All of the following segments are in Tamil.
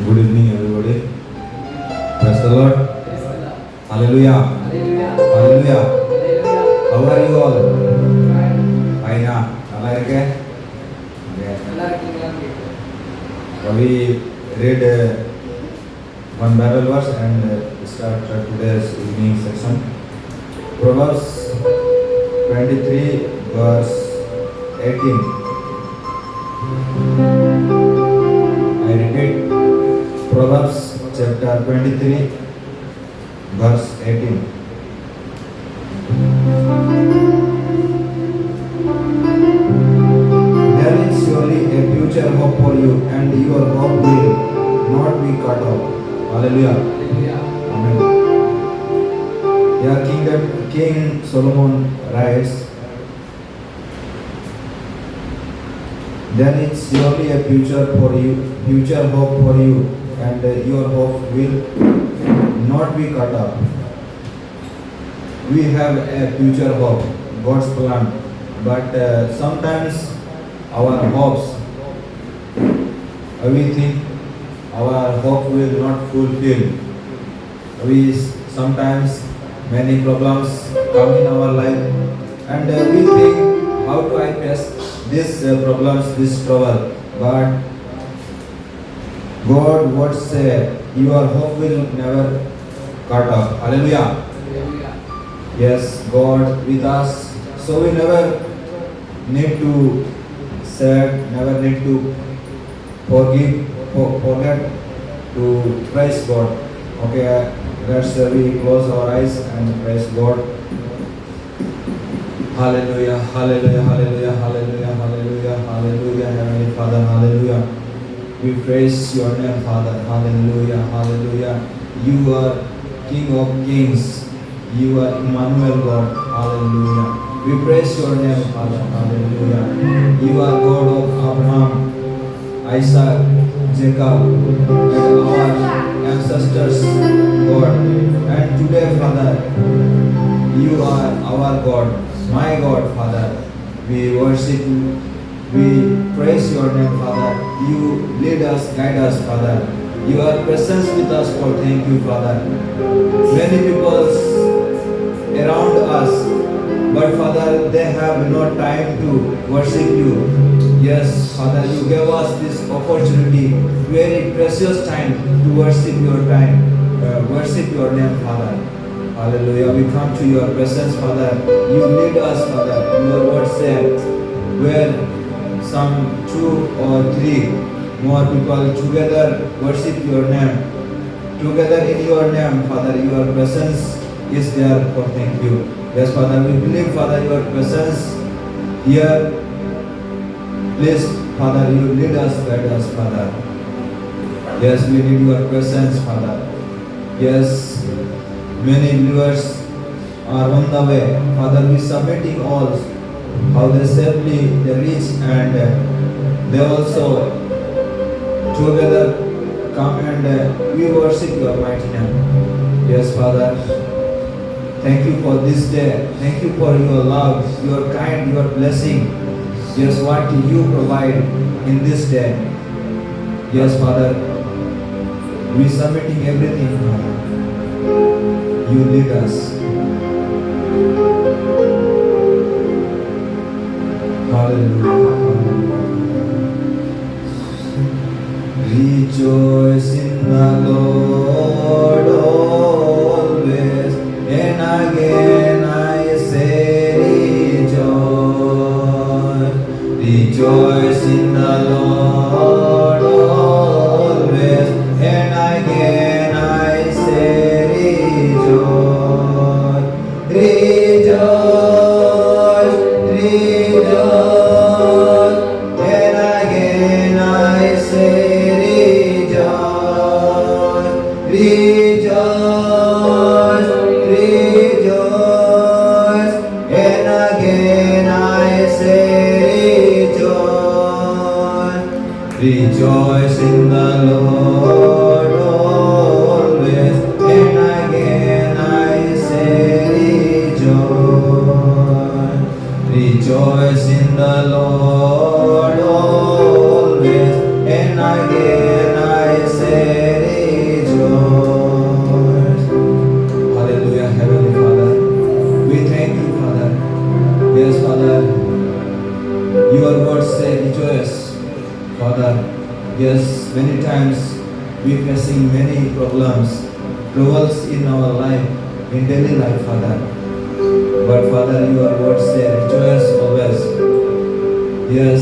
Good evening, everybody. Praise the Lord. Hallelujah. Hallelujah. How are you all? Fine. நல்லா இருக்கே? We read one Bible verse and start today's evening session. Proverbs 23 verse 18. I repeat. Proverbs chapter 23 verse 18. There is surely a future hope for you, and your hope will not be cut off. Hallelujah. Amen. Yeah, King Solomon writes, there is surely a future for you, future hope for you, and your hope will not be cut off. We have a future hope, God's plan, but sometimes our hopes, we think our hope will not fulfill. We sometimes many problems come in our life, and we think, how do I face these problems, this trouble? But God would say, your hope will never cut off. Hallelujah. Yes, God with us. So we never need to sad, never need to forget to praise God. Okay, let's we close our eyes and praise God. Hallelujah, hallelujah, hallelujah, hallelujah, hallelujah, hallelujah, Heavenly Father, hallelujah. We praise your name, Father. Hallelujah. Hallelujah. You are King of Kings. You are Emmanuel God. Hallelujah. We praise your name, Father. Hallelujah. You are God of Abraham, Isaac, Jacob, and our ancestors, God. And today, Father, you are our God, my God, Father. We worship you. We praise your name, Father. You lead us, guide us, Father. Your presence with us, for thank you, Father. Many people around us, but Father, they have no time to worship you. Yes, Father, you gave us this opportunity, very precious time to worship your time, worship your name, Father. Hallelujah. We come to your presence, Father. You lead us, Father. Your word says, where some 2 or 3 more people together worship your name. Together in your name, Father, your presence is there, for thank you. Yes, Father, we believe, Father, your presence here. Please, Father, you lead us, guide us, Father. Yes, we need your presence, Father. Yes, many believers are on the way. Father, we submitting all, how they safely they reach, and they also together come and we worship your mighty name. Yes, Father, thank you for this day. Thank you for your love, your kind, your blessing. Yes, what you provide in this day. Yes, Father, we submitting everything, Father. You lead us. Hallelujah. Rejoice in the Lord always, and again I say rejoice. Rejoice in the Lord always, and again I say rejoice. Rejoice, rejoice, and again I say rejoice. Rejoice, rejoice, and again I say rejoice. Rejoice in the Lord always, and again I say rejoice. Rejoice in the Lord always, and again I say Father, yes, many times we facing many problems, troubles in our life, in daily life, Father. But Father, your word says, rejoice always. Yes,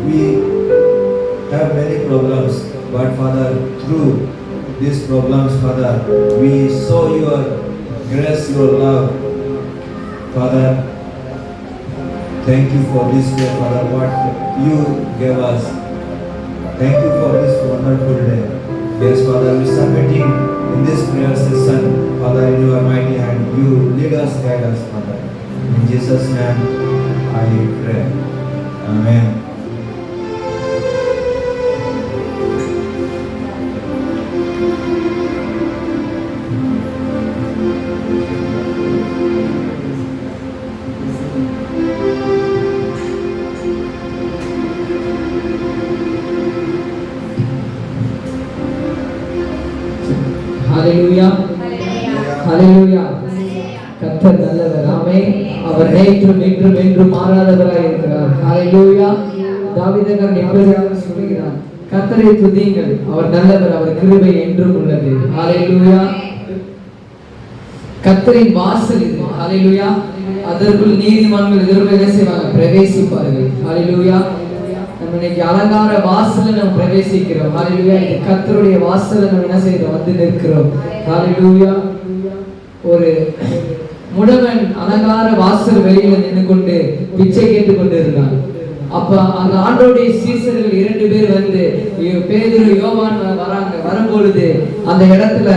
we have many problems, but Father, through these problems, Father, we saw your grace, your love. Father, thank you for this day, Father, what you gave us. Thank you for this wonderful day. Yes, Father, we submitting in this prayer session, Father, in your mighty hand. You lead us, guide us, Father. In Jesus' name, I pray. Amen. ஹல்லேலூயா ஹல்லேலூயா. கர்த்தர் நல்லவர். ஆமென். அவர் நேற்றும் இன்றும் என்றும் மாறாதவராய் இருக்கிறார். ஹல்லேலூயா. தாவீதன் எப்படியாக சொல்கிறார், கர்த்தரை துதியுங்கள், அவர் நல்லவர், அவர் கிருபை என்றும் உள்ளது. ஹல்லேலூயா. கர்த்தரின் வாசல் இது. ஹல்லேலூயா. அதற்குள் நீதிமான்கள் இதற்குள் என்ன செய்வாங்க? பிரவேசிப்பார்கள். ஹல்லேலூயா. நம்ம இன்னைக்கு அலங்கார வாசல்ல நம்ம பிரவேசிக்கிறோம். ஹல்லேலூயா. இது கர்த்தருடைய வாசல்ல நம்ம என்ன செய்றோம்? வந்து நிற்கிறோம். ஹல்லேலூயா. ஒரு முடவன் அலங்கார வாசல் வெளியில நின்று கொண்டு பிச்சை கேட்டுக் கொண்டு இருந்தான். அப்ப அந்த ஆண்டோடைய சீசர்கள் 2 பேர் வந்து பேதுரு யோவான் வராங்க. வரும்பொழுது அந்த இடத்துல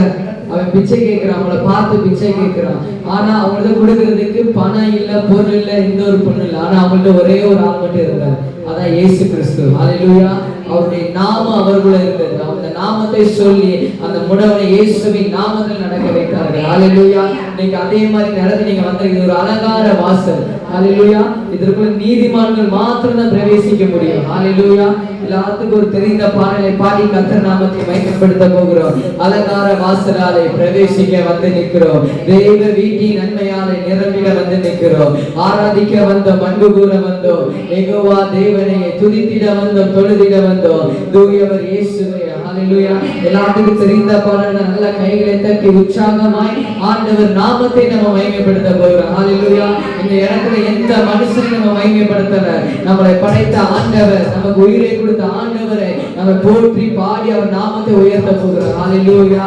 அவன் பிச்சை கேட்கிறான், அவங்கள பார்த்து பிச்சை கேட்கிறான். ஆனா அவங்கள்ட்ட கொடுக்கறதுக்கு பணம் இல்ல, பொருள் இல்ல, எந்த ஒரு பொருள் இல்ல. ஆனா அவங்கள்ட்ட ஒரே ஒரு ஆள் மட்டும் இருந்தார், அதான் இயேசு கிறிஸ்து. ஹல்லேலூயா. அவருடைய நாமம் அவருக்குள்ள இருந்தது. அந்த நாமத்தை சொல்லி அந்த முடவனை இயேசுவின் நாமத்தில் நடக்க வைத்தார்கள். ஹல்லேலூயா. இன்னைக்கு அதே மாதிரி நடந்து நீங்க வந்திருக்கீங்க. ஒரு அலங்கார வாசல். ஹல்லேலூயா. இதற்குள்ள நீதிமான்கள் மாத்திரம் தான் பிரவேசிக்க முடியும். ஹல்லேலூயா. எல்லாத்துக்கும் ஒரு தெரிந்த பாடலை பாடி கர்த்தர் நாமத்தை மையப்படுத்த போகிறோம். அலங்கார வாசலாலே பிரவேசிக்க வந்து நிற்கிறோம். தேவ வீட்டின் நன்மையாலே நிரம்பிட வந்து நிற்கிறோம். ஆராதிக்க வந்தோம், அன்பு கூற வந்தோம், யெகோவா தேவனை துதித்திட வந்தோம், தொழுதிட வந்தோம், தூயவர் இயேசுவே. ஹல்லேலூயா. எல்லாத்துக்கும் தெரிந்த பாடல். நல்ல கைகளை தட்டி உற்சாகமாய் ஆண்டவர் நாமத்தை நம்ம மகிமைப்படுத்த போகிறோம். ஹல்லேலூயா. இந்த இடத்துல எந்த மனுஷனையும் நம்ம மகிமைப்படுத்தல. நம்மளை படைத்த ஆண்டவர், நமக்கு உயிரை கொடுத்த ஆண்டவரை நம்ம போற்றி பாடி அவர் நாமத்தை உயர்த்த போகிறோம். ஹல்லேலூயா.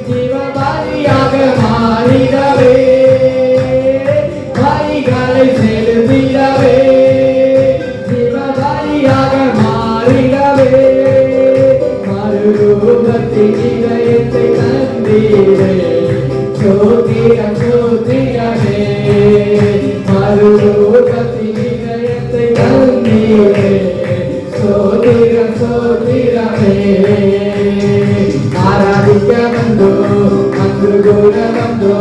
ஜீவ பலியாக மாறிடவே பலிகளை செலுத்திடவே ஜீவபலியாக மாறிடவே மறுரூபத்தின் இதயத்தை தந்தீரே சோத்திரம் சோத்திரமே மறுரூபத்தின் இதயத்தை தந்தீரே சோத்திரம் சோத்திரமே ஆராதிக்க வந்தோ அன்று கூட வந்தோ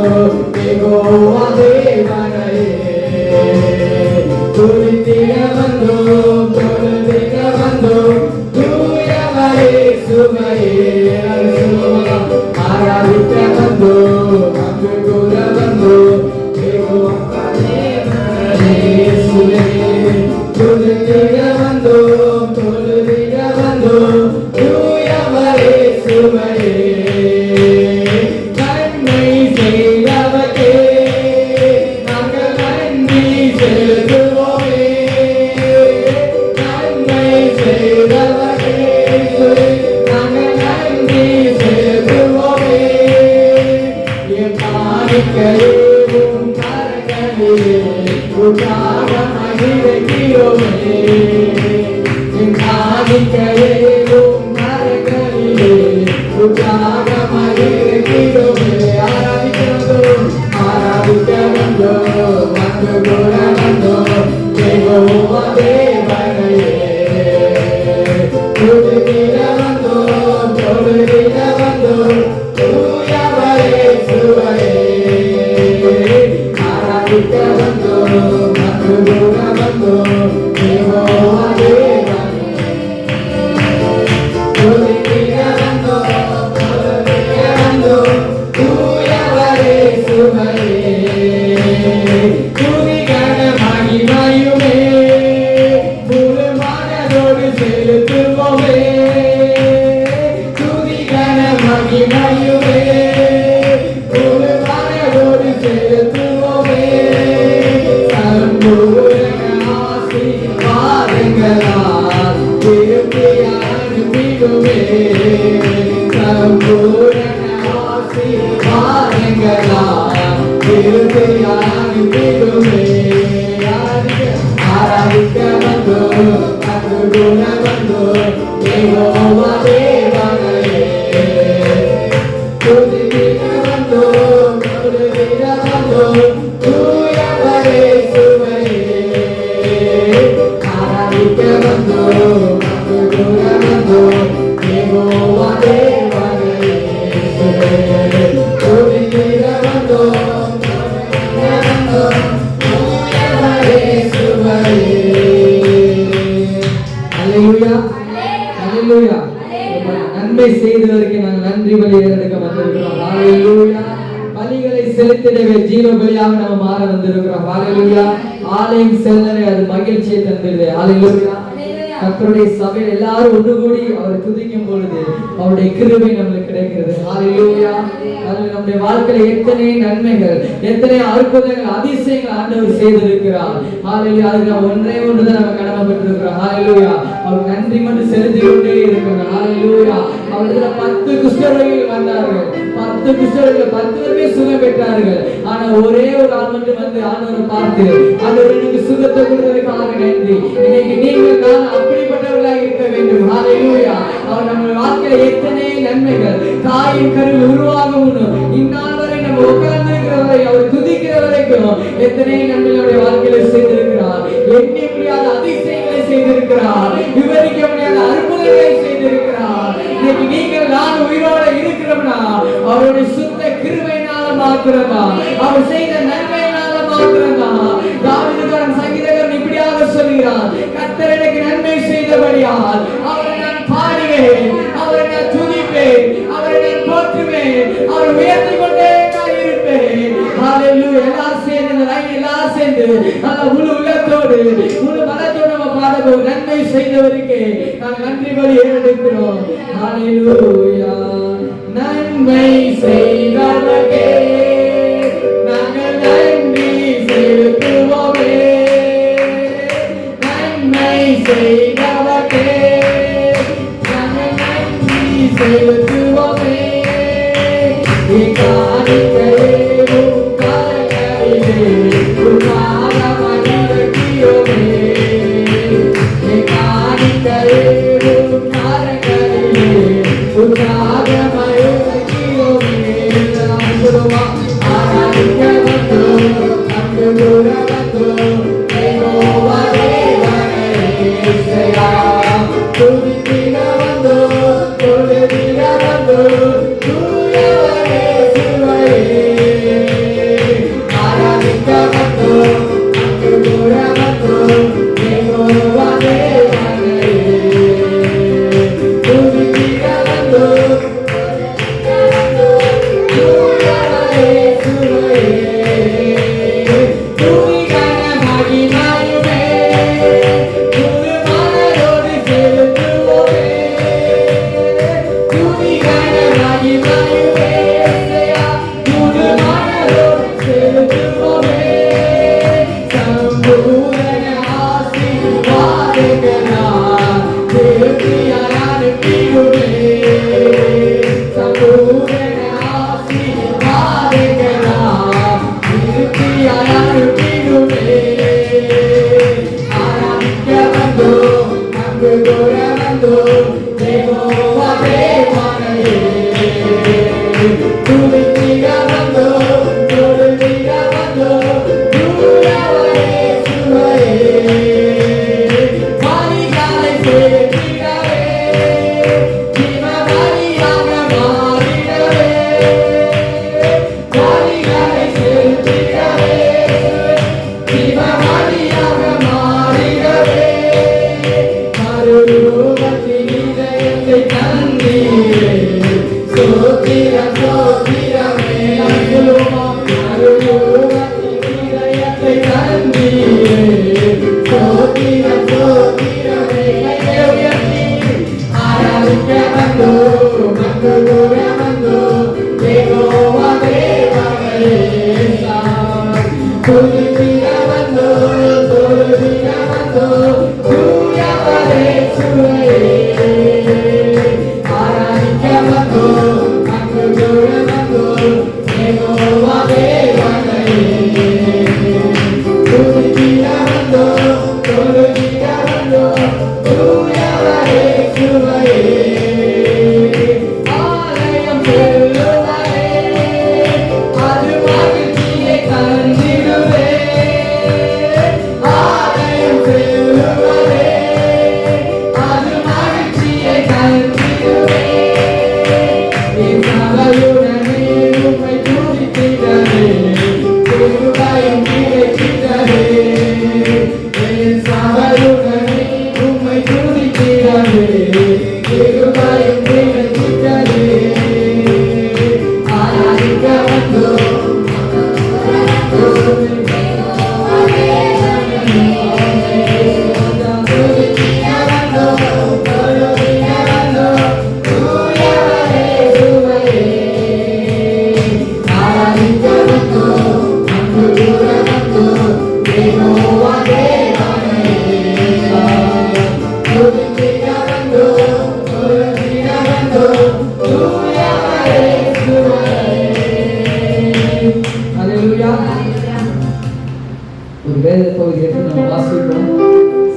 யெகோவா தேவனையே துதித்திட வந்தோ தொழுதிட வந்தோ தூயவரே சுமையே ஆராதிக்க வந்தோ அன்று கூட வந்தோ யெகோவா தேவனையே துதித்திட வந்தோ தொழுதிட வந்தோ தூயவரே சுமையே நன்மை செய்தவரே நாங்கள் நன்றி செலுத்துவோமே நன்மை செய்தவரே நாங்கள் நன்றி செலுத்துவோமே என் காணிக்கையும் கரங்களிலே உற்சாகமாக இருக்கிறோமே என் காணிக்கையும் கரங்களிலே உற்சாகமாக இருக்கிறோமே ஆராதிக்க வந்தோ வந்து கூட வந்தோ யெகோவா தேவனையே துதித்திட வந்தோ தொழுதிட வந்தோ தூயவரே சுவையே ஆராதிக்க வந்தோ வந்து கூட வந்தோ யெகோவா தேவனையே துதித்திட வந்தோ தொழுதிட வந்தோ தூயவரே சுவையே துதிகன மகிமையுமே முழு மனதோடு செலுத்துவோமே துதிகன மகிமையுமே முழு மனதோடு செலுத்துவோமே சம்பூரண ஆசீர்வாதங்களால் திருப்தியாய் அனுப்பிடுமே சம்பூரண ஆசீர்வாதங்களால் திருப்தியாய் அனுப்பிடுமே ஆராதிக்க வந்தோ அன்று கூட வந்தோ யெகோவா தேவனையே துதித்திட வந்தோ தொழுதிட வந்தோ தூயவரே சுவையே ஆராதிக்க வந்தோ அன்று கூட வந்தோ யெகோவா தேவனையே துதித்திட வந்தோ தூயவரே சுவையே அல்லேலூயா அல்லேலூயா நன்மை செய்தவருக்கு நாங்கள் நன்றி பலி ஏறெடுக்க வந்திருக்கிறோம் ஹalleluya பலிகளை செலுத்திடவே ஜீவ பலியாக நாம மாற வந்திருக்கிறோம் ஹalleluya ஆலயம் செல்லவே அது மகிழ்ச்சியை தந்திருது ஹalleluya கர்த்தருடைய சபையில் எல்லாரும் ஒன்று கூடி அவரை துதிக்கும் பொழுது அவருடைய கிருபை நமக்கு கிடைக்கிறது ஹalleluya நம்முடைய வாழ்க்கையில எத்தனை நன்மைகள் எத்தனை அற்புதங்கள் அதிசயங்கள் ஆண்டவர் செய்திருக்கிறார் ஹalleluya அதுக்கு நாம் ஒன்றே ஒன்றுதான் நம்ம கடமைப்பட்டிருக்கிறோம் ஹalleluya அவர் நன்றி மட்டும் செலுத்திக் கொண்டே இருக்கிறோம் ஹalleluya அவர்கள் 10 குஷ்டரோகிகள் வந்தார்கள் 10 குஷ்டரோகிகள் 10 பேருமே சுகம் பெற்றார்கள் ஆனா ஒரே ஒரு ஆள் மட்டும் வந்து ஆண்டவரை பார்த்து ஆண்டவர் எனக்கு சுகத்தை கொடுத்ததற்காக நன்றி இன்னைக்கு நீங்கள் நான் அப்படிப்பட்டவர்களாக இருக்க வேண்டும் ஹalleluya அவர் நம்ம வாழ்க்கையில எத்தனை நன்மைகள் தாயின் கருவில் உருவாகும் இந்நாள் வரை நம்ம உட்கார்ந்து இருக்கிறவரை அவர் துதிக்கிற வரைக்கும் எத்தனை நன்மைகளுடைய வாழ்க்கையில செய்திருக்கிறார் எண்ணி முடியாத அதிசயங்களை செய்திருக்கிறார் விவரிக்க முடியாத அற்புதங்களை செய்திருக்கிறார் இன்னைக்கு நீங்கள் நான் உயிரோட இருக்கிறோம்னா அவருடைய சுத்த கிருபையினால மாத்திரமா அவர் செய்த நன்மையினால மாத்திரமா தாவீதுக்காரன் சங்கீதக்காரன் இப்படியாக சொல்கிறார் கர்த்தர் எனக்கு நன்மை செய்தபடியால் அவரை நான் பாடுவேன் அவரை நான் துதிப்பேன் அவரை நான் போற்றுவேன் அவரை உயர்த்திக் கொண்டே நான் இருப்பேன் ஹalleluya எல்லாரும் சேர்ந்து நல்ல முழு உள்ளத்தோடு முழு மனத்தோடு நம்ம பாடுவோம் நன்மை செய்தவருக்கு நாங்கள் நன்றி பலி ஏறெடுக்கிறோம் ஹalleluya நன்மை செய்தவரே நாங்கள் நன்றி செலுத்துவோமே நன்மை செய்தவரே நாங்கள் நன்றி செலுத்துவோமே காணிக்கையே கரங்களிலே உற்சாகமாக இதயத்தை தந்தீரே ஸ்தோத்திரம் ஸ்தோத்திரமே கையை உயர்த்தி ஆராதிக்க வந்தோம் அங்கு கூட வந்தோம் யெகோவா தேவனே துதிக்க வந்தோம் துதிக்க வந்தோம் தூயவரே சுவையே ஆராதிக்க வந்தோம் அங்கு கூட வந்தோம் யெகோவா தேவனே துதிக்க வந்தோம் துதிக்க வந்தோம் தூயவரே சுவையே ஆலயம் செல்லுவரே அது மகிழ்ச்சியை தந்திடுவே ஆலயம் செல்லுவரே அது மகிழ்ச்சியை தந்திடுவே என் சபையுடனே உம்மை துதித்திடவே கிருபையும் கிடைத்திடவே என் சபையுடனே உம்மை துதித்திடவே கிருபையும் கிடைத்திடவே ஆராதிக்க வந்தோம் ஒரு வேத பகுதி எடுத்து நம்ம வாசிப்போம்.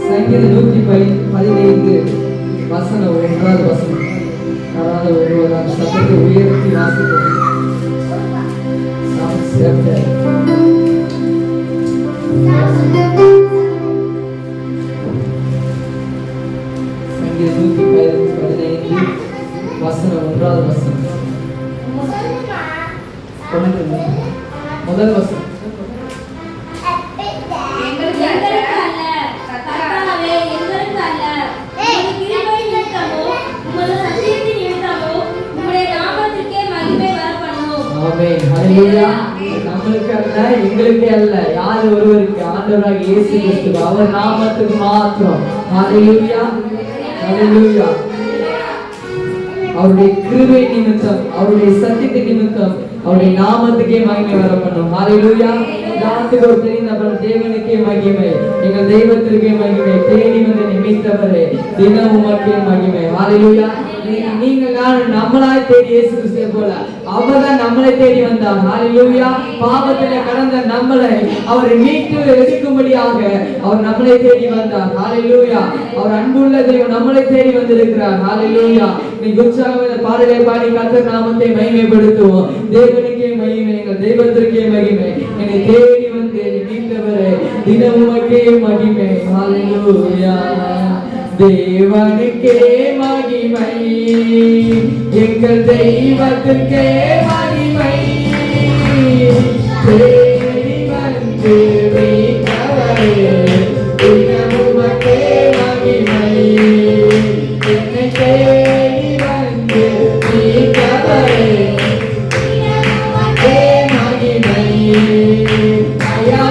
சங்கீதம் 115 வசனம் 1வது வசனம். அதாவது ஒருவரால் சத்தத்தை உயர்த்தி வாசிப்போம். சங்கீதம் 115 வசனம் 1வது வசனம். முதல் வசனம். நம்மளுக்கு அல்ல எங்களுக்கே அல்ல யார் ஒருவருக்கு ஆண்டவராகிய இயேசு கிறிஸ்து அவர் நாமத்துக்கு மாத்திரம். ஹல்லேலூயா ஹல்லேலூயா. அவருடைய கிருபை நிமித்தம் அவருடைய சத்தியத்தின் நிமித்தம் அவருடைய நாமத்துக்கே மகிமை வர பண்ணும். ஹல்லேலூயா. யாருக்கு ஒரு தெரிந்தவர் தேவனுக்கே மகிமை எங்கள் தெய்வத்திற்கே மகிமை தேடி வந்து நிமித்தவரே தினம் உமக்கே மகிமை. ஹல்லேலூயா. நீங்க நம்மளாய் தேடி இயேசு கிறிஸ்துவை போல அவர்தான் நம்மளை தேடி வந்தார். ஹல்லேலூயா. பாவத்திலே கடந்த நம்மளை அவர் மீட்டு எடுக்கும்படியாக அவர் நம்மளை தேடி வந்தார். ஹல்லேலூயா. அவர் அன்புள்ள தெய்வம் நம்மளை தேடி வந்திருக்கிறார். ஹல்லேலூயா. நீ உற்சாகமான பாடலை பாடி கர்த்தர் நாமத்தை மகிமைப்படுத்துவோம். தேவனுக்கே மகிமை எங்கள் தெய்வத்திற்கே மகிமை என்னை தேடி வந்து மீட்டவரே தினம் உமக்கே மகிமை. ஹல்லேலூயா. தேவனுக்கே மகிமை எங்கள் தெய்வத்திற்கே மகிமை தேடி வந்து மீட்டவரே தினம் உமக்கே மகிமை என்னை தேடி வந்து மீட்டவரே மகிமை ஐயா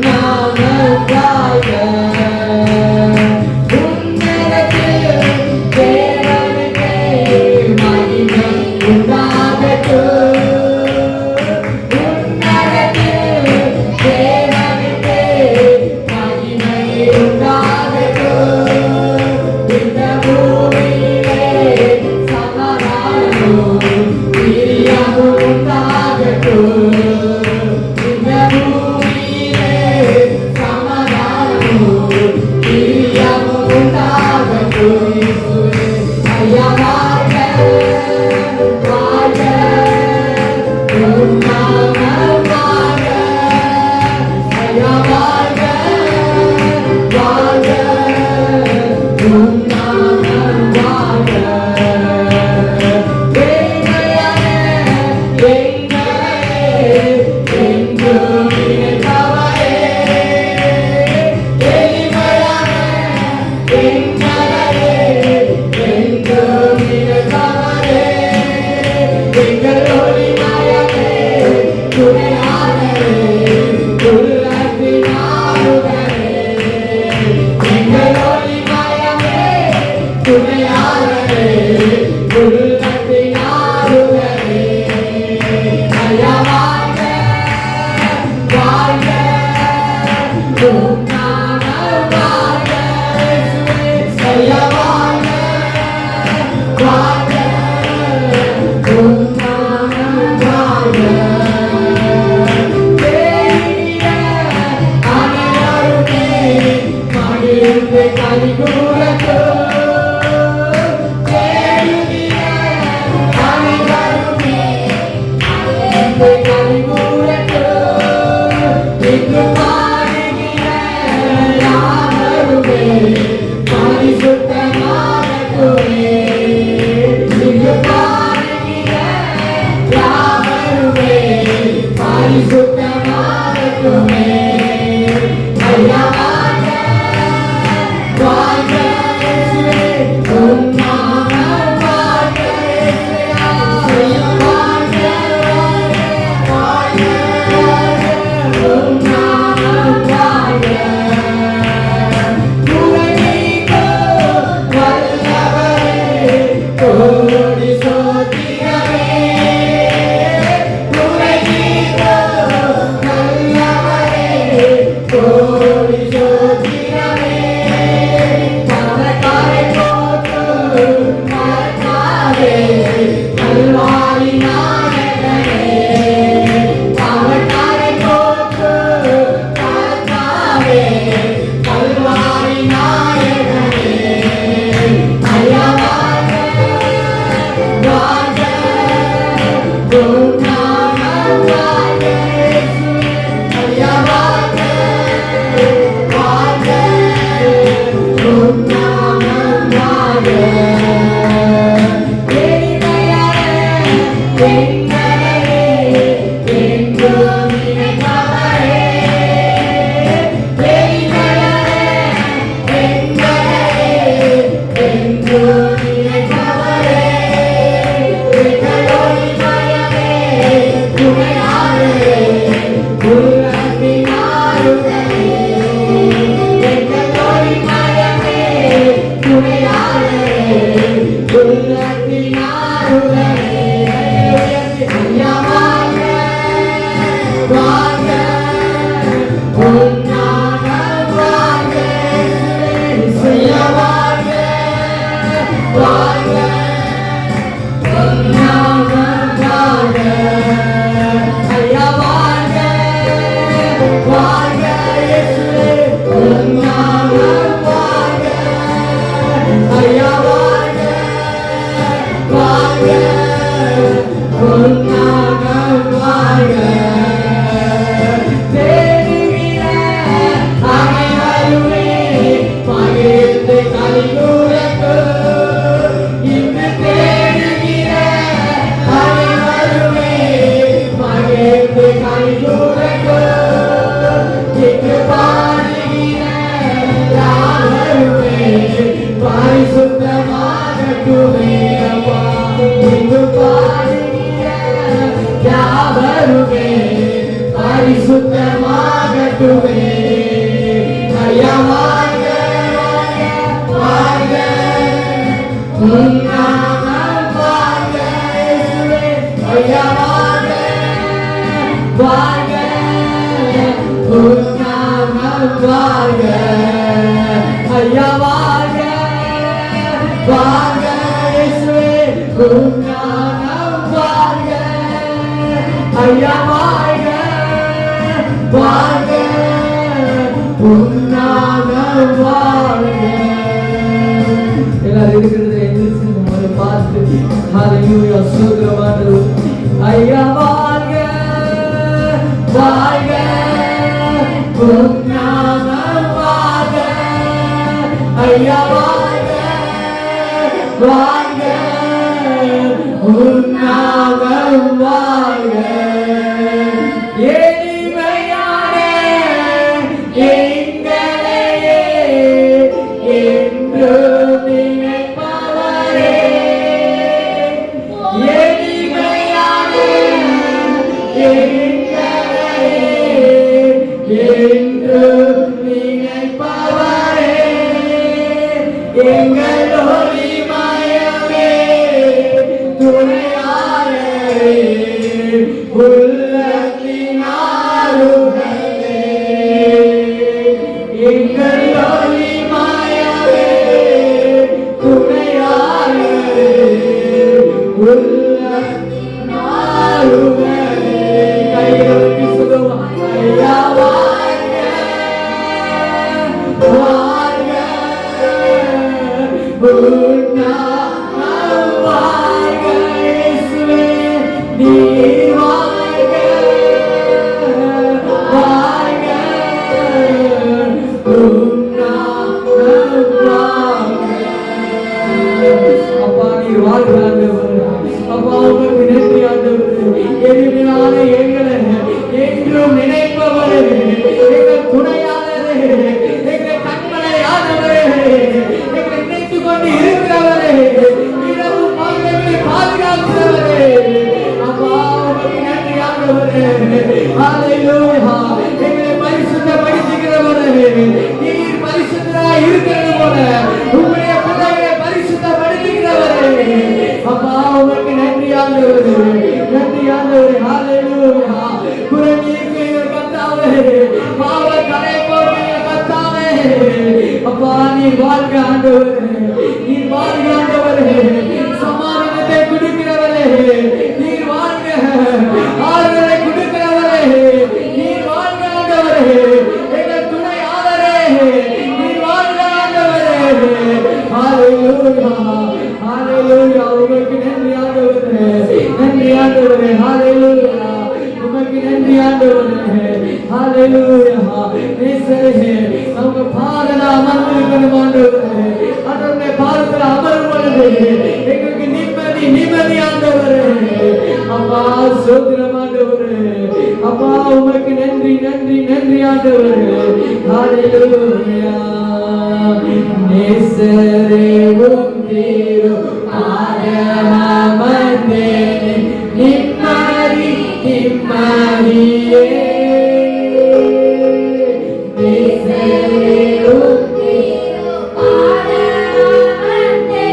நாம நல்லொளி மாயவே துணையாளரே உள்ளத்தின் ஆளுநரே. கைகளுக்கு சுகமா ஐயா வாழ்க வாழ்க உன்னாமம் வாழ்க இயேசுவே நீர் வாழ்க வாழ்க உன்னாமம் வாழ்க. அப்பா நீர் வாழ்க ஆண்டவரே. அப்பா உமக்கு நன்றி ஆண்டவரே. எளிமையான எங்களை என்றும் நினைப்பவரே, எங்கள் துணையாளரே, எங்கள் கண்மலையானவரே, எங்களை நினைத்துக் கொண்டு இருக்கிறவரே, இரவும் பகலும் பாதுகாக்கிறவரே, அப்பா உமக்கு நன்றி ஆண்டவரே. ஹல்லேலூயா. எங்களை பரிசுத்தப்படுத்துகிறவரே, நீர் பரிசுத்தராய் இருக்கிறது போல உம்முடைய பிள்ளைகளை பரிசுத்தப்படுத்துகிறவரே, அப்பா உமக்கு நன்றி ஆண்டவரே. நன்றி ஆண்டவரே. ஹல்லேலூயா. குறைநீக்கு கர்த்தாவே, பாவ கரை போடுகிற கர்த்தாவே, அப்பா நீர் வாழ்க ஆண்டவரே. நீர் வாழ்க ஆண்டவரே. சமாதானத்தை கொடுக்கிறவரே நீர் வாழ்க. ஆறுதலை கொடுக்கிறவரே நீர் வாழ்க ஆண்டவரே. எங்கள் துணை ஆதரே நீர் வாழ்க ஆண்டவரே. ஹல்லேலூயா ஹல்லேலூயா. உங்களுக்கு நன்றி ஆண்டவரே. நன்றி ஆண்டவரே. ஹல்லேலூயா. உமக்கு நன்றி ஆண்டவரே. ஹல்லேலூயா. நேசரே உங்க பாதல அமர்ந்திருக்கணும் ஆண்டவரே. அதனுடைய பாதத்தில் அமரும் பொழுது எங்களுக்கு நிம்மதி நிம்மதி ஆண்டவரே. அப்பா சோத்திரம் ஆண்டவரே. அப்பா உமக்கு நன்றி நன்றி நன்றி ஆண்டவரே. ஹல்லேலூயா. நேசரே உம் திரு ஆராமந்தே நிம்மதி நிம்மதியே. நேசரே உம் திரு ஆராமந்தே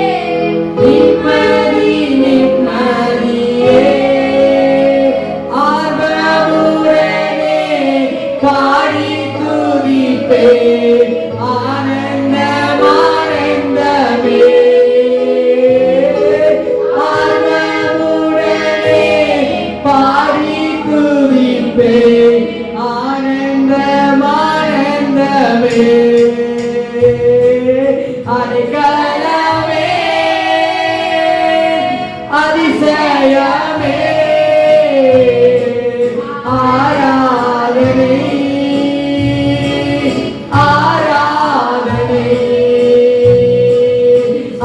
நிம்மதி நிம்மதியே. ஆர்வமுடனே பாடி துதிப்பேன் ஆனந்தம் ஆனந்தமே. ஆர்வமுடனே பாடி துதிப்பேன் ஆனந்தம் ஆனந்தமே. அடைக்கலமே அதிசயமே ஆராதனை ஆராதனை.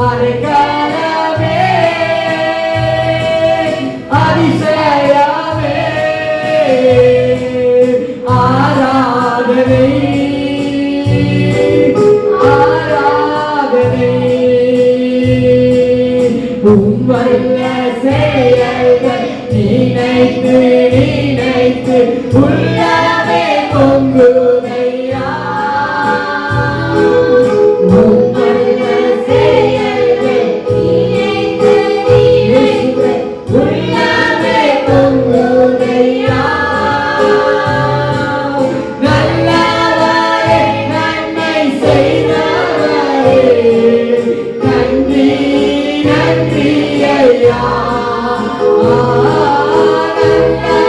அடைக்கலமே அதிசயமே ஆராதனை ஆராதனை. உம்வல்ல செயல்கள் நினைத்து நினைத்து உள்ளமே பொங்குதையா. உம்வல்ல செயல்கள் நினைத்து நினைத்து உள்ளமே பொங்குதையா. நல்லவரே நன்மை செய்தவரே நன்றி நன்றி ஐயா. நல்லவரே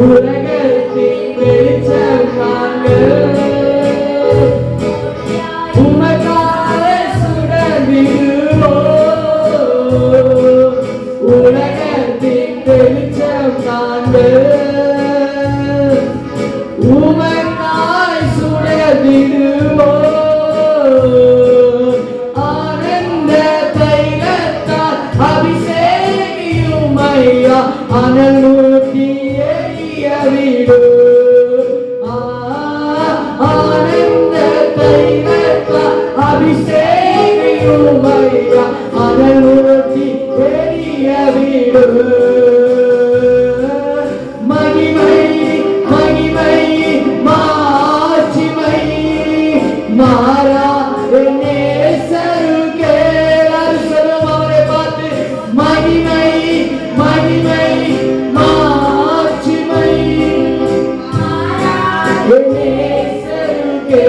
உலகத்தின் வெளிச்சம் நாங்கள் உமக்காக சுடர்விடுவோம். உலகத்தின் வெளிச்சம் நாங்கள் உமக்காய் சுடர்விடுவோம். ஆனந்த தைலத்தால் அபிஷேகியும் ஐயா அனல் ஊட்டி எரியவிடு. ஆனந்த தைலத்தால் அபிஷேகியும் ஐயா அனல் ஊட்டி எரியவிடு. மகிமை மகிமை மாட்சிமை மாறா நேசருக்கே. எல்லாரும் சொல்லுவோம் அவரை பார்த்து, மகிமை மகிமை மாட்சிமை நேசருக்கே.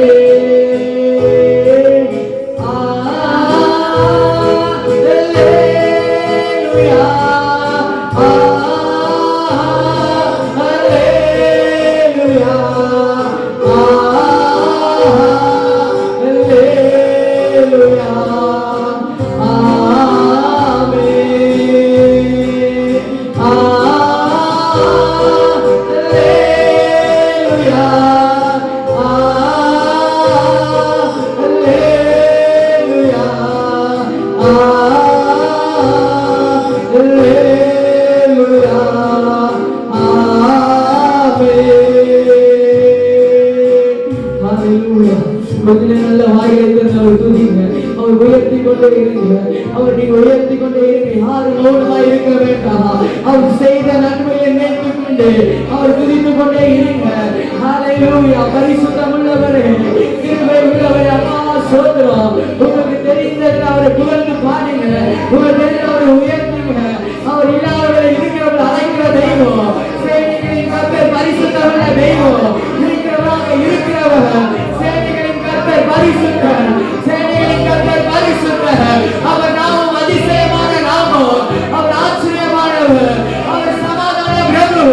நல்ல வாயிலிருந்து அவர் துதிங்க, அவர் உயர்த்தி கொண்டே இருங்க, அவர் நீங்க உயர்த்தி கொண்டே இருங்க. யாரும் மௌனமாய் இருக்க வேண்டாம். அவர் செய்த நன்மையை நினைத்து கொண்டு அவர் துதித்து கொண்டே இருங்க. ஹல்லேலூயா. பரிசுத்தம் உள்ளவரே, கிருபை உள்ளவரே, அப்பா சோதரம். உங்களுக்கு தெரிந்தது அவரை புகழ்ந்து பாடுங்க, உங்களுக்கு தெரிந்த அவரை உயர்த்துங்க. அவர் இல்லாதவரை இருக்கிறவரை அழைக்கிற தெய்வம், சேனைகளின் கர்த்தர் பரிசுத்தமுள்ள தெய்வம், இருக்கிறவராக இருக்கிறவர், சேனைகளின் கர்த்தர் பரிசுத்தர், சேனைகளின் கர்த்தர் பரிசுத்தர். அவர் நாமம் அதிசயமான நாமம், அவர் ஆச்சரியமானவர், அவர் சமாதான பிரபு,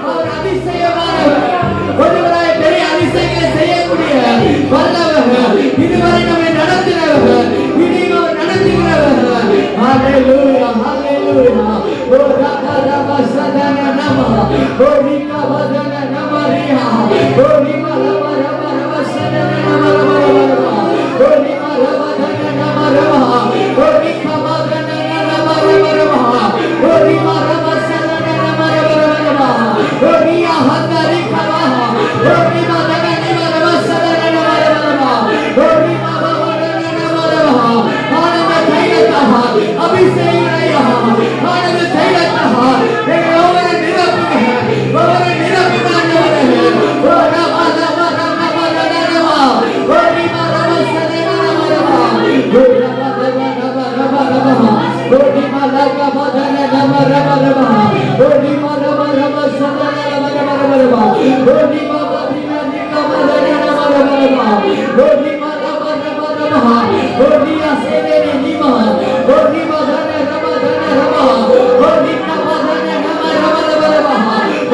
அவர் அதிசயமானவர், ஒருவராய் பெரிய அதிசயங்களை செய்யக்கூடிய வல்லவர், இதுவரை நம்மை நடத்தினவர், இனியும் அவர் நடத்துகிறவர். ஹல்லேலூயா ஹல்லேலூயா. ஓ ரபா ரபா சதன நம, ஓ ரிகா வதன நம ரியா, ஓ ரிமா ரபா ரபா ரபா சதன நம ரபா ரபா, ஓ ரிமா ரபா தன நம ரபா, ஓ ரிகா வதன நம ரபா ரபா, ஓ ரிமா ரபா சதன நம ரபா ரபா, ஓ ரியா ஹத ரிகா வா, ஓ ரிமா தன நம ரபா சதன நம ரபா ரபா, ஓ ரிமா ரபா தன நம ரபா. ஆனந்த தைலத்தா அபிஷேகரையா, ஆனந்த தைலத்தா எங்களை ஒவ்வொரு நிரப்புங்க, ஒவ்வொரு நிரப்புங்க ஆண்டவரே. ஓ ரபா ரபா ரபா ரபா ரபா, ஓ ரிமா ரபா சதன நம ரபா, ஓ ரபா ரபா ரபா ரபா ரபா, ஓ ரிமா ரபா வதன நம ரபா ரபா, ஓ ரிமா ரபா ரபா சதன நம ரபா ரபா, ஓ ரிமா வதினா நிகா வதன நம ரபா ரபா, ஓ ரிமா ரபா ரபா ரபா, ஓ ரியா சேதேனி நிமா, ஓ ரிமா தன ரபா தன ரபா, ஓ ரிகா வதன நம ரபா ரபா ரபா,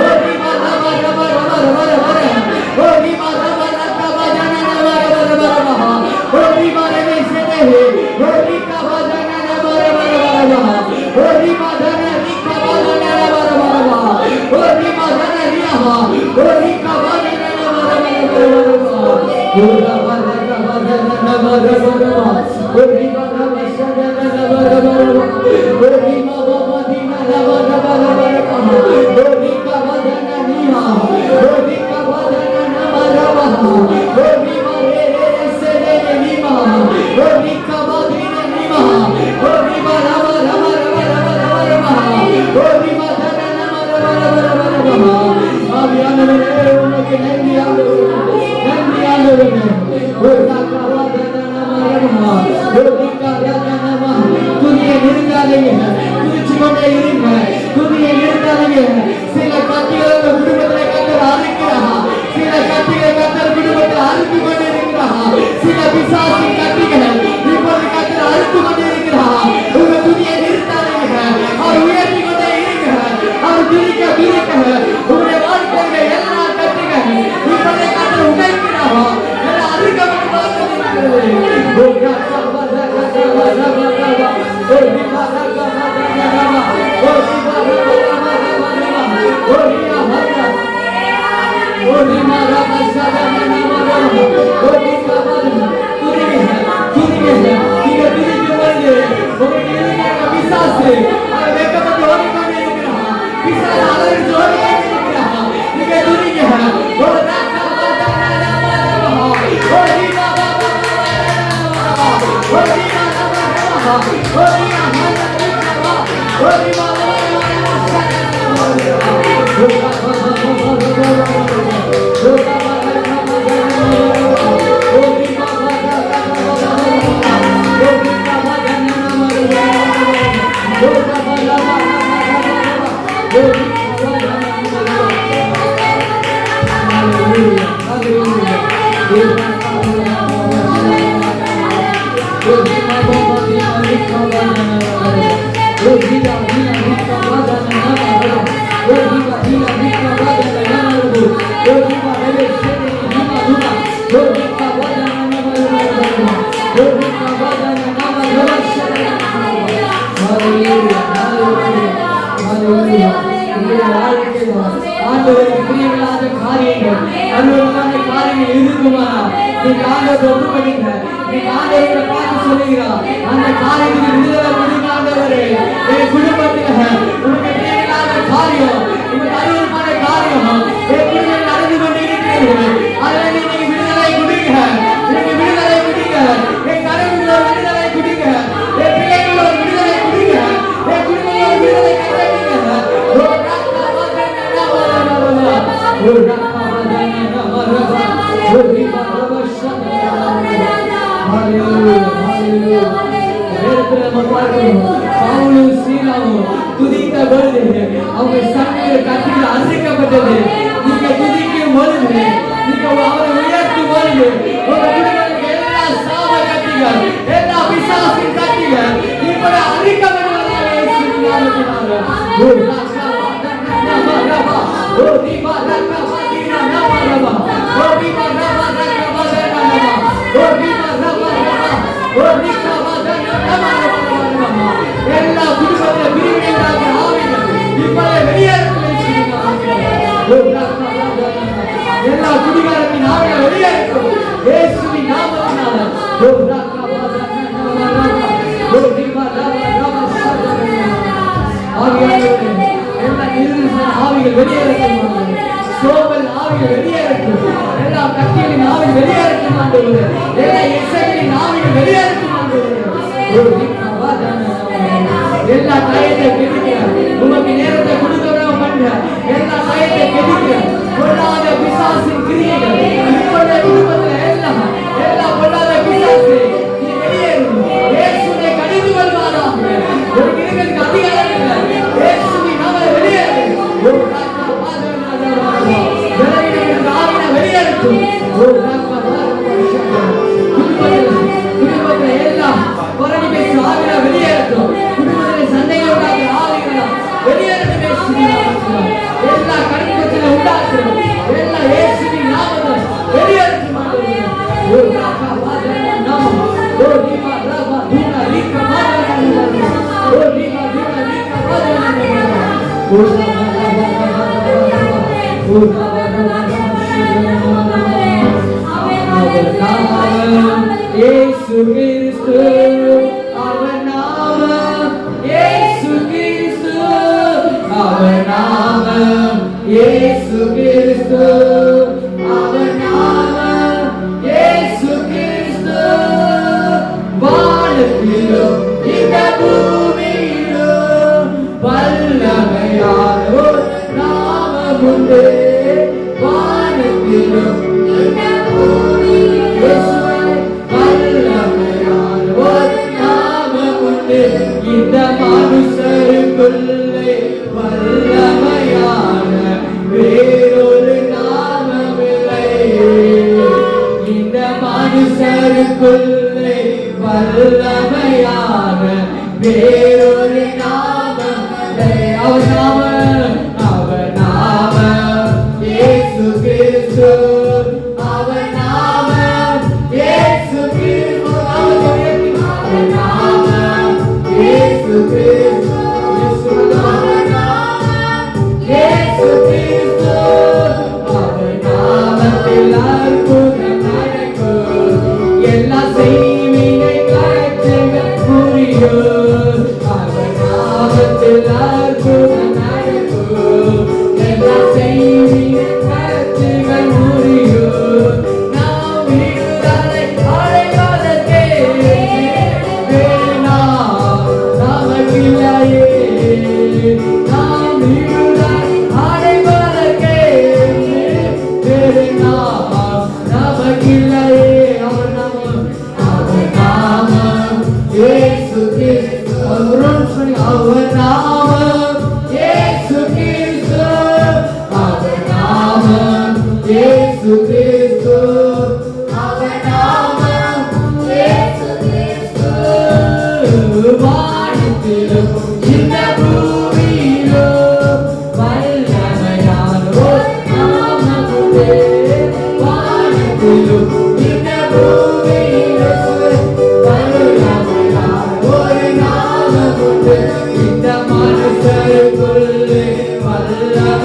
ஓ ரிமா ரபா ரபா ரபா ரபா ரபா, ஓ ரிமா ரபா ரபா வதன நம ரபா ரபா ரபா, ஓ ரிமா ரபா சேதேனி, ஓ ரிகா வதன நம ரபா ரபா ரபா, ஓ ரிமா தன ரிகா வதன ரபா ரபா ரபா, ஓ ரிமா தன ரியா, ஓ ரிகா வதன நம ரபா ரபா ரபா, ஓ ரபா ரபா வதன நம ரபா ரபா, ஓ ரிமா ரபா சதன நம ரபா ரபா, ஓ ரிமா வதினா ரபா ரபா ரபா ரபா, ஓ ரிகா வதன நியா, ஓ ரிகா வதன நம ரபா, ஓ ரிமா ரே ரே சேதேனி நிமா, ஓ ரிகா வதினா நிமா, ஓ ரிமா ரபா ரபா ரபா ரபா ரபா, ஓ ரிமா தன நம ரபா ரபா ரபா ரபா. ஆவியானவரே, உமக்கு நன்றி ஆண்டவரே, நன்றி ஆண்டவரே. ஓ ரகா வதன நம ரபா, ஓ ரிகா வதன நம. துதியை நிறுத்தாதீங்க, துதிச்சு கொண்டே இருங்க, துதியை நிறுத்தாதீங்க. சில கத்திகளை குடும்பத்தில் கத்தர் அறுக்கிறார், சில கத்திகளை கத்தர் குடும்பத்தில் அறுத்து கொண்டு இருக்கிறார், சில பிசாசு கத்திகள் இப்போது கத்தர் அறுத்து கொண்டு இருக்கிறார். உங்க துதியை நிறுத்தாதீங்க, அவர் உயர்த்தி கொண்டே இருங்க, அவர் துதிக்க துதிக்க உங்களுடைய வாழ்க்கை Our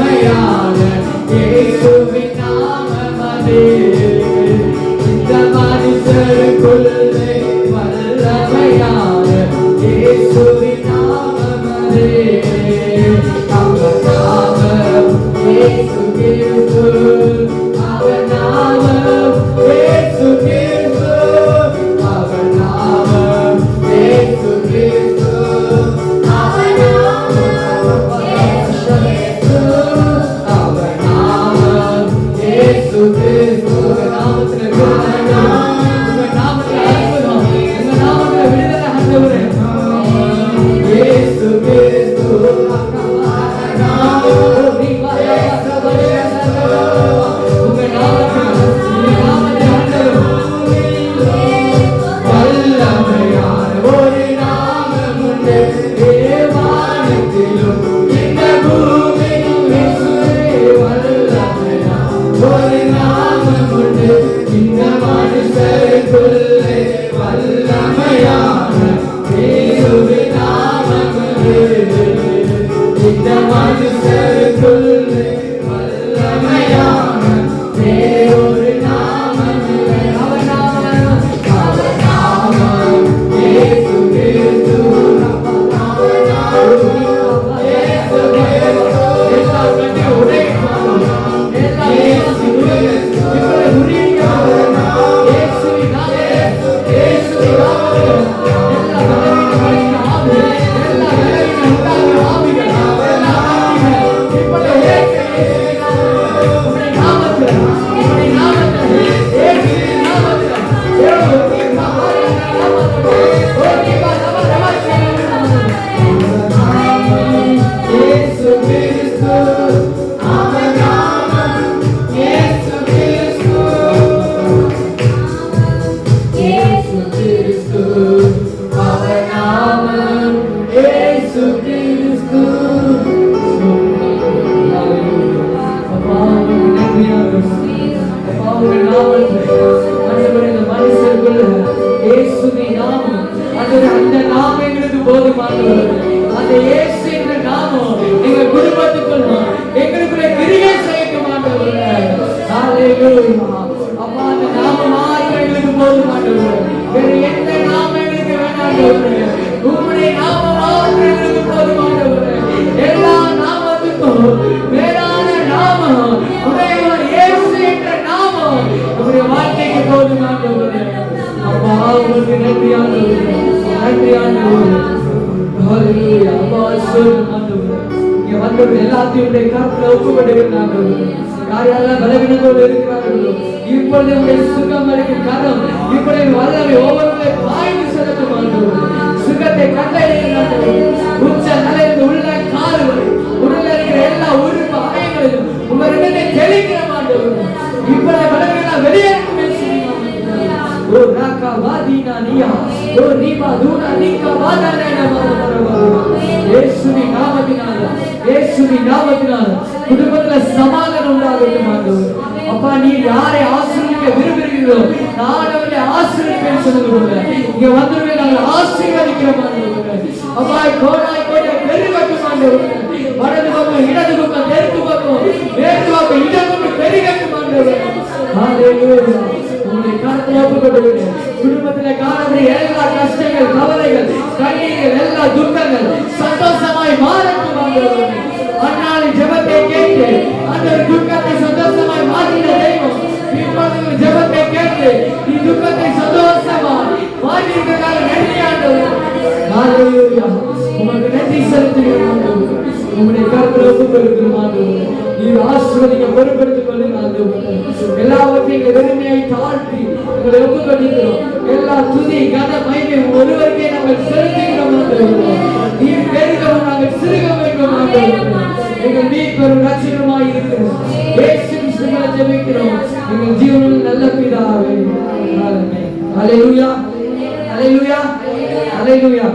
வல்லமையான இயேசுவின் நாமமதே இந்த மனுஷருக்குள்ளே வல்லமையான இயேசுவின் நாமமதே அவர் நாமம் இயேசு கிறிஸ்து அவர் நாமம் இயேசு கிறிஸ்து அவர் நாமம் இயேசு கிறிஸ்து அவர் நாமம் இயேசு கிறிஸ்து அவர் நாமம் இயேசு கிறிஸ்து நாமத்தில் இயேசு கிறிஸ்து வல்லமையான ஒரு நாமம் உண்டு தேவானத்திலும் இந்த பூமியிலும் இயேசுவே வல்லமையான ஒரு நாமம் உண்டு இந்த மனுஷருக்குள்ளே வல்லமையான இயேசுவின் நாமமதே இந்த மனுஷருக்குள்ளே வல்லமையான வேறொரு நாமமில்லை அவர் நாமம் இயேசு கிறிஸ்து அவர் நாமம் இயேசு கிறிஸ்து எல்லா கட்டி உடைப்பார் எல்லா இயேசு கிறிஸ்து இப்படி உரிக்கிறார் இயேசுவின் நாமம் இயேசுவின் நாமம் எல்லா பலவீனங்களின் ஆவி எல்லா பலவீன உண்டாகிற ஆவிகள் எல்லா ஆவிகள் இப்படி இயேசுவின் நாமம் உம்முடைய நாமத்தில் இயேசுவின் நாமத்தில் இயேசுவின் நாமத்தில் இயேசு கிறிஸ்து அவர் நாமம் இயேசு கிறிஸ்து இயேசு கிறிஸ்து அவர் நாமம் இயேசு கிறிஸ்து அப்பா நன்றியாக அப்பா உங்கள் நாமத்தை ஆண்டவரே இந்த மனுஷருக்குள்ள இயேசுவின் நாமம் அந்த நாமம் எங்களுக்கு போதுமானவர் அந்த இயேசு என்ற நாமம் எங்க குடும்பத்துக்குள்ள எங்களுக்குள்ள கிரியை செய்யமாட்டவர் ஹalleluya அப்பா அந்த நாமம் மாத்திரம் எங்களுக்கு போதுமானவர் வேற எந்த நாமம் எங்களுக்கு வேண்டாம் உம்முடைய நாமம் மாத்திரம் எங்களுக்கு போதுமானவர் எல்லா நாமத்துக்கும் மேலான நாமம் உடையவர் இயேசு என்ற நாமம் நம்முடைய வாழ்க்கைக்கு போதுமானவர் அப்பா உங்களுக்கு நன்றி ஆண்டவரே நன்றி ஆண்டவரே ஹalleluya அப்பா சொல்லுங்க ஆண்டவரே இங்க வந்தவர்கள் எல்லாத்தையும் உடைய கரத்துல ஒப்புக்கொடுக்கிறேன் ஆண்டவரே யார் யாரெல்லாம் பலவீனத்தோடு இருக்கிறார்களோ இப்பொழுது உடைய சுகம் அளிக்கும் கரம் இப்பொழுது வல்லமை ஒவ்வொருவரை பாய்ந்து செலுத்தும் ஆண்டவரே சுகத்தை கண்டறிய உச்ச தலையிலிருந்து உள்ள கால் வரை உடலில் இருக்கிற எல்லா உறுப்பு அவயங்களிலும் உங்களிடத்தை தெளிக்கிற ஆண்டவரே இப்பொழுது பலவீனம் வெளியேறும் ஓ ராகா வாதினா நியா ஓ நீமா தூனா நிகா வாதானேன இயேசுவின் நாமத்தினால குடும்பத்துல சமாதானம் உண்டாகட்டும் ஆண்டவரே அப்பா நீ யாரை ஆசீர்வதிக்க விரும்புகிறீர்களோ நான் அவரை ஆசீர்வதிப்பேன் சொன்னது இங்க வந்துருவே நாங்கள் ஆசீர்வதிக்கிறோம் ஆண்டவரே அப்பா கோடாய் பெருகட்டும் ஆண்டவரே வலது பக்கம் இடது பக்கம் தெற்கு பக்கம் மேற்கு பக்கம் இடது பெருகட்டும் ஆண்டவரே ஹalleluya உம்முடைய கரத்தில் ஒப்புக்கொடுக்கிறேன் குடும்பத்திலே காணக்கூடிய எல்லா கஷ்டங்கள் கவலைகள் கண்ணீர்கள் எல்லா துக்கங்கள் சந்தோஷமாய் மாறட்டும் ஆண்டவரே அன்னாளின் ஜெபத்தை கேட்டு அந்த துக்கத்தை சந்தோஷமாய் மாற்றின தெய்வம் இப்பொழுது ஜெபத்தை கேட்டு நீ துக்கத்தை சந்தோஷமாய் மாற்றிருக்கிறதாக நன்றி ஆண்டவரே ஹalleluya உமக்கு நன்றி செலுத்துகிறோம் ஆண்டவரே உம்முடைய கரத்தில் ஒப்புக்கொடுக்கிறோம் ஆண்டவரே நீர் ஆசீர்வதிக்க பொறுப்பெடுத்துக் கொள்ளுங்கள் ஆண்டவரே எல்லாவற்றையும் வெறுமையை தாழ்த்தி உங்களை ஒப்புக்கொடுக்கிறோம் எல்லா துதி கன மகிமை ஒருவருக்கே நாங்கள் செலுத்துகிறோம் ஆண்டவரே நீர் பெருகவும் நாங்கள் சிறுக வேண்டும் ஆண்டவரே எங்கள் மீட்பரும் ரட்சகருமாய் இருக்கிறோம் இயேசு கிறிஸ்துவினால் ஜெபிக்கிறோம் எங்கள் ஜீவனில் நல்ல பிதாவே ஆமென் ஹalleluya ஹalleluya ஹalleluya